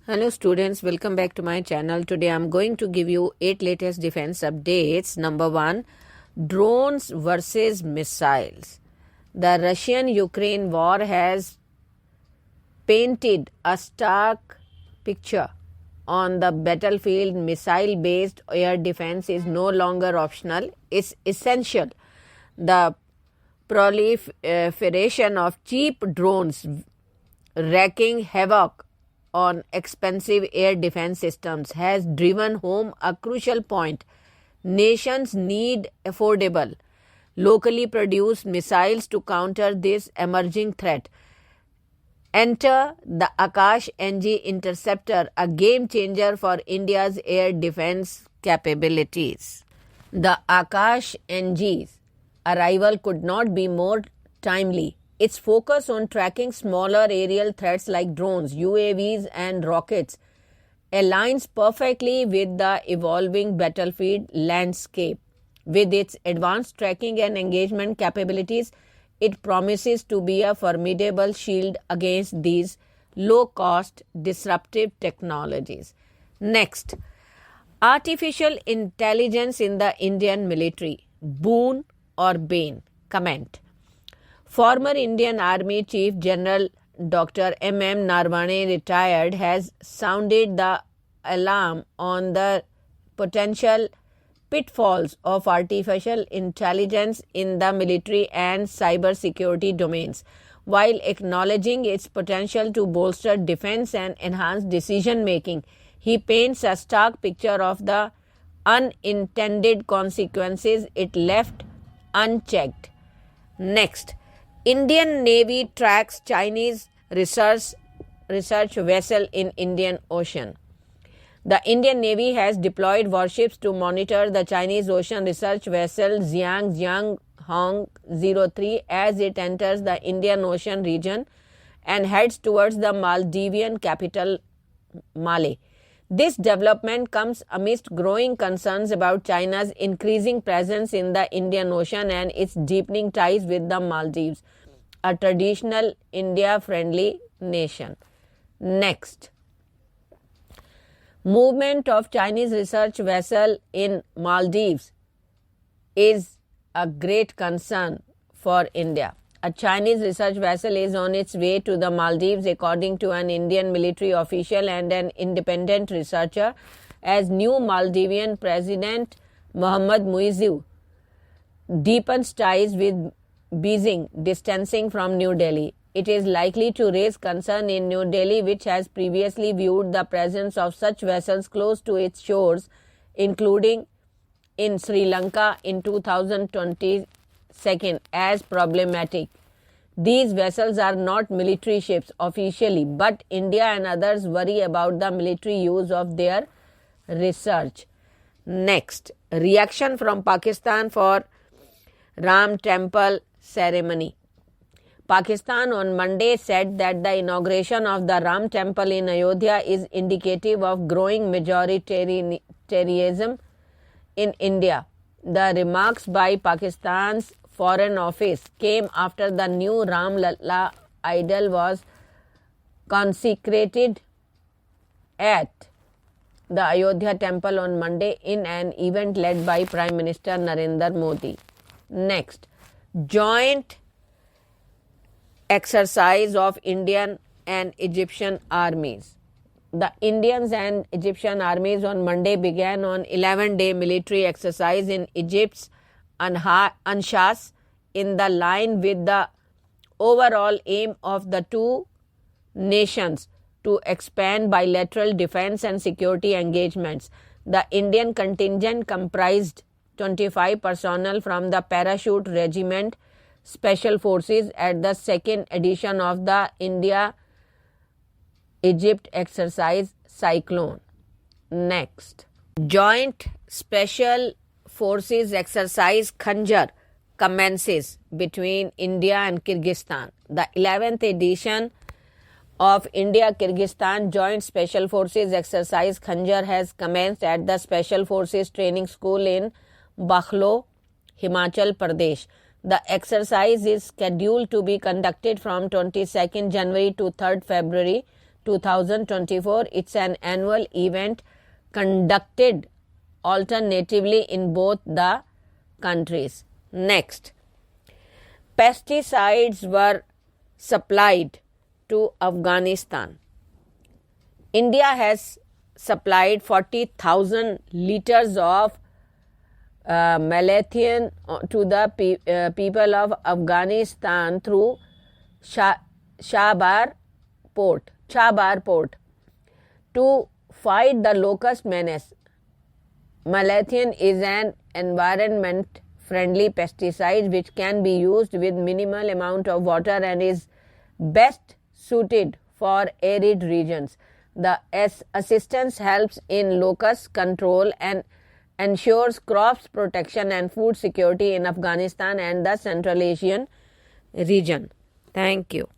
Hello students, welcome back to my channel. Today I am going to give you 8 latest defense updates. Number 1, drones versus missiles. The Russian-Ukraine war has painted a stark picture on the battlefield. Missile-based air defense is no longer optional, it's essential. The proliferation of cheap drones wreaking havoc on expensive air defense systems has driven home a crucial point. Nations need affordable, locally produced missiles to counter this emerging threat. Enter the KHANJAR interceptor, a game changer for India's air defense capabilities. The KHANJAR's arrival could not be more timely. Its focus on tracking smaller aerial threats like drones, UAVs, and rockets aligns perfectly with the evolving battlefield landscape. With its advanced tracking and engagement capabilities, it promises to be a formidable shield against these low-cost, disruptive technologies. Next, artificial intelligence in the Indian military. Boon or Bane? Comment. Former Indian Army Chief General Dr. M.M. Narvane, retired, has sounded the alarm on the potential pitfalls of artificial intelligence in the military and cybersecurity domains. While acknowledging its potential to bolster defense and enhance decision-making, he paints a stark picture of the unintended consequences it left unchecked. Next, Indian Navy tracks Chinese research vessel in Indian Ocean. The Indian Navy has deployed warships to monitor the Chinese ocean research vessel Jianghong 03 as it enters the Indian Ocean region and heads towards the Maldivian capital Male. This development comes amidst growing concerns about China's increasing presence in the Indian Ocean and its deepening ties with the Maldives, a traditional India-friendly nation. Next, movement of Chinese research vessel in Maldives is a great concern for India. A Chinese research vessel is on its way to the Maldives, according to an Indian military official and an independent researcher, as new Maldivian President Mohammad Muizzu deepens ties with Beijing, distancing from New Delhi. It is likely to raise concern in New Delhi, which has previously viewed the presence of such vessels close to its shores, including in Sri Lanka in 2022, as problematic. These vessels are not military ships officially, but India and others worry about the military use of their research. Next, reaction from Pakistan for Ram Temple ceremony. Pakistan on Monday said that the inauguration of the Ram Temple in Ayodhya is indicative of growing majoritarianism in India. The remarks by Pakistan's Foreign Office came after the new Ram Lalla idol was consecrated at the Ayodhya temple on Monday in an event led by Prime Minister Narendra Modi. Next, joint exercise of Indian and Egyptian armies. The Indian and Egyptian armies on Monday began an 11-day military exercise in Egypt's Anshas, in the line with the overall aim of the two nations to expand bilateral defense and security engagements. The Indian contingent comprised 25 personnel from the Parachute Regiment Special Forces at the second edition of the India-Egypt exercise Cyclone. Next, Joint Special Forces exercise KHANJAR commences between India and Kyrgyzstan. The 11th edition of India-Kyrgyzstan Joint Special Forces exercise KHANJAR has commenced at the Special Forces Training School in Bakhlo, Himachal Pradesh. The exercise is scheduled to be conducted from 22nd January to 3rd February 2024. It's an annual event conducted alternatively in both the countries. Next, pesticides were supplied to Afghanistan. India has supplied 40,000 liters of malathion to the people of Afghanistan through Chabar port to fight the locust menace. Malathion is an environment-friendly pesticide which can be used with minimal amount of water and is best suited for arid regions. The assistance helps in locust control and ensures crops protection and food security in Afghanistan and the Central Asian region. Thank you.